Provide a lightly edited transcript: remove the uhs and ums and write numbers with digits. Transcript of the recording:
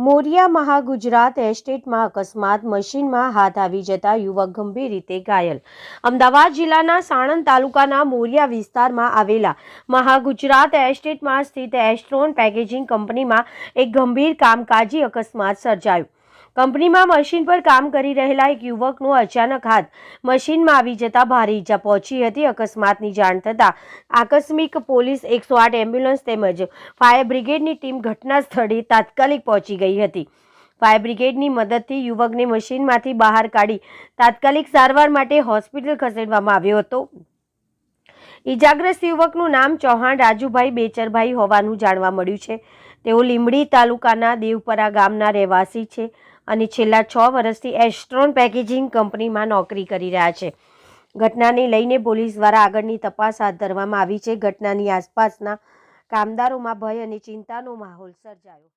મોરિયા મહાગુજરાત એસ્ટેટમાં અકસ્માત, મશીનમાં હાથ આવી જતા યુવક ગંભીર રીતે ઘાયલ। અમદાવાદ જિલ્લાના સાણંદ તાલુકાના મોરિયા વિસ્તારમાં આવેલા મહાગુજરાત એસ્ટેટમાં સ્થિત એસ્ટ્રોન પેકેજિંગ કંપનીમાં એક ગંભીર કામકાજી અકસ્માત સર્જાયો। કંપનીમાં મશીન પર કામ કરી રહેલા એક યુવકનો અચાનક હાથ મશીનમાં આવી જતા ભારે ઈજા પહોંચી હતી। અકસ્માતની જાણ થતાં આકસ્મિક પોલીસ, 108 એમ્બ્યુલન્સ તેમજ ફાયર બ્રિગેડની ટીમ ઘટના સ્થળે તાત્કાલિક પહોંચી ગઈ હતી। ફાયર બ્રિગેડની મદદથી યુવકને મશીનમાંથી બહાર કાઢી તાત્કાલિક સારવાર માટે હોસ્પિટલ ખસેડવામાં આવ્યો હતો। ઈજાગ્રસ્ત યુવકનું નામ ચૌહાણ રાજુભાઈ બેચરભાઈ હોવાનું જાણવા મળ્યું છે। તેઓ લીંબડી તાલુકાના દેવપરા ગામના રહેવાસી છે અને છેલ્લા 6 વર્ષથી એસ્ટ્રોન પેકેજિંગ કંપનીમાં નોકરી કરી રહ્યા છે। ઘટનાને લઈને પોલીસ દ્વારા આગળની તપાસ હાથ ધરવામાં આવી છે। ઘટનાની આસપાસના કામદારોમાં ભય અને ચિંતાનો માહોલ સર્જાયો।